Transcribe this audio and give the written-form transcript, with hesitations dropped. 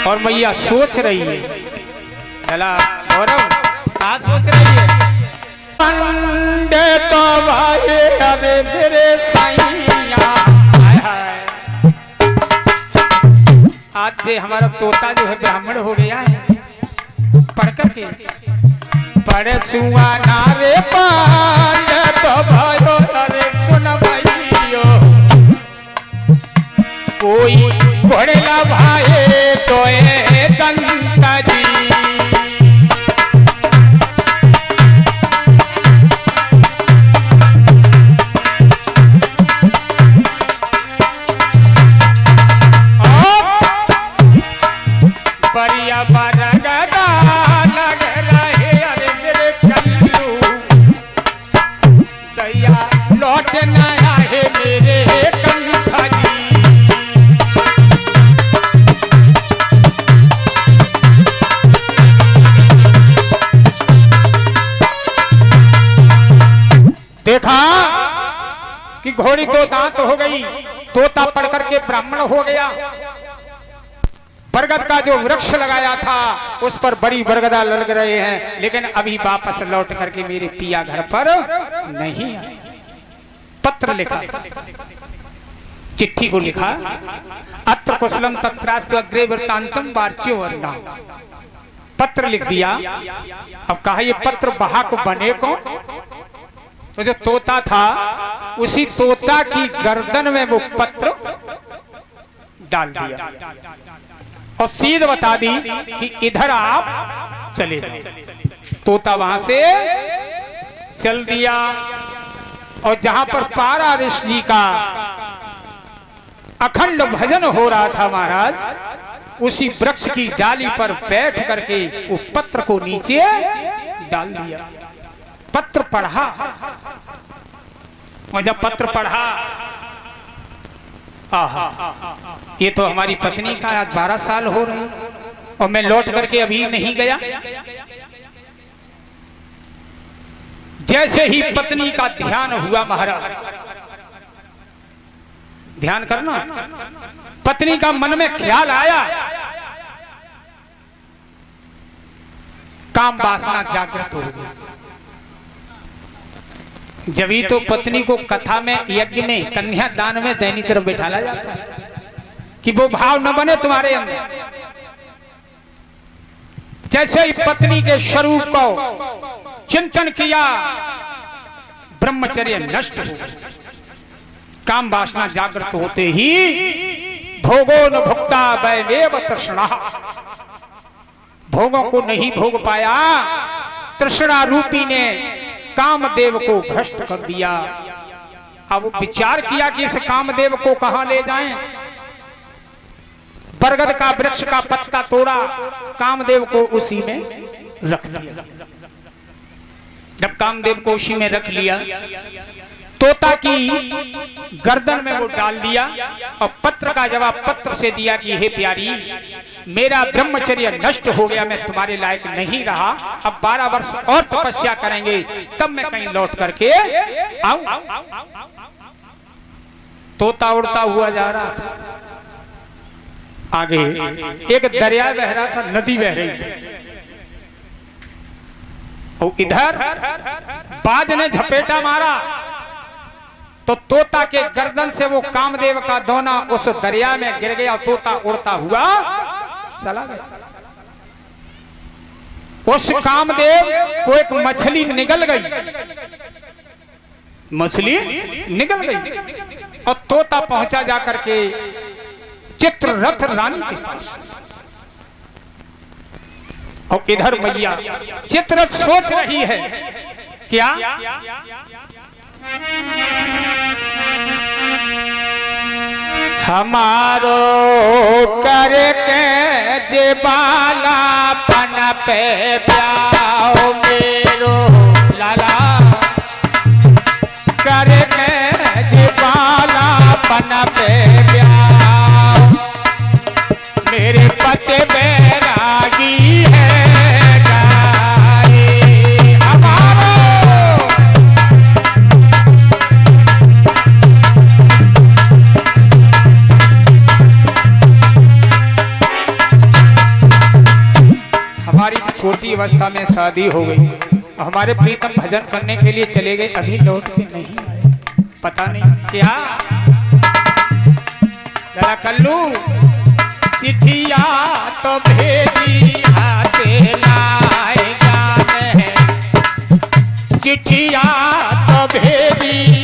और मैया सोच रही है, चला गौरव क्या सोच रही है? पंडित भाई अरे मेरे साईया, आज जे हमारा तोता जो है ब्राह्मण हो गया है, पढ़ करके पढ़े सुआ नारे पंडित भाई अरे सुन भाइयो, कोई पढ़ेला भाई तो दंता जी। बढ़िया बरगदा लग रहे अरे मेरे कल्लू, दैया लौट न आए मेरे कंठा जी। देखा कि घोड़ी तो दांत हो गई, तोता पढ़ करके ब्राह्मण हो गया। बरगद का जो वृक्ष लगाया था उस पर बड़ी बरगदा लग रहे हैं, लेकिन अभी वापस लौट करके मेरे पिया घर पर नहीं आए। पत्र लिखा, चिट्ठी को लिखा, अत्र कुशलम तत्रास्तु अग्रे वृत्तांतम वार्च्यो वर्णा। पत्र लिख दिया। अब कहा ये पत्र वाहक बने कौन? तो जो तोता था उसी तोता की गर्दन में वो पत्र डाल दिया और सीध बता दी कि इधर आप चले जाओ। तोता वहां से चल दिया और जहां पर पारा ऋषि जी का अखंड भजन हो रहा था महाराज, उसी वृक्ष की डाली पर बैठ करके वो पत्र को नीचे डाल दिया। पत्र पढ़ा और जब पत्र पढ़ा, आहा, ये तो हमारी पत्नी का आज 12 साल हो रहे और मैं लौट करके अभी नहीं गया। जैसे ही पत्नी का ध्यान हुआ महाराज, ध्यान करना, पत्नी का मन में ख्याल आया, काम वासना जागृत हो गई। जभी तो पत्नी को कथा में, यज्ञ में, कन्यादान में दैनी तरफ बैठाला जाता है कि वो भाव न बने तुम्हारे अंदर। जैसे ही पत्नी के स्वरूप को चिंतन किया, ब्रह्मचर्य नष्ट हो गया। काम वासना जागृत होते ही भोगो न भुक्ता वैवेव तृष्णा, भोगों को नहीं भोग पाया, तृष्णा रूपी ने कामदेव को भ्रष्ट कर दिया। अब विचार किया कि इस कामदेव को कहां ले जाएं। बरगद का वृक्ष का पत्ता तोड़ा, कामदेव को उसी में रख दिया। जब कामदेव को उसी में रख लिया, तोता की गर्दन में वो डाल दिया और पत्र का जवाब पत्र से दिया कि हे प्यारी, मेरा ब्रह्मचर्य नष्ट हो गया, मैं तुम्हारे लायक नहीं रहा, अब 12 वर्ष और तपस्या करेंगे तब मैं कहीं लौट करके आऊं। तोता उड़ता हुआ जा रहा था। आगे एक दरिया बह रहा था, नदी बह रही थी और इधर बाज ने झपेटा मारा तो तोता के गर्दन से वो कामदेव का दोना उस दरिया में गिर गया। तोता उड़ता हुआ चला गया। उस कामदेव को एक मछली निगल गई, मछली निगल गई और तोता पहुंचा जाकर के चित्ररथ रानी के पास। और इधर मैया चित्ररथ सोच रही है क्या, हमारो करके जे बाला पन पे प्याओ मेरो लाला, करके जे बाला पन पे प्याओ मेरे पते बैरागी है। छोटी अवस्था में शादी हो गई। हमारे प्रीतम भजन करने के लिए चले गए, अभी लौट के नहीं आए। पता नहीं क्या। जरा कल्लू चिट्ठिया तो भेजी हाथे लाए जाने, चिट्ठिया तो भेजी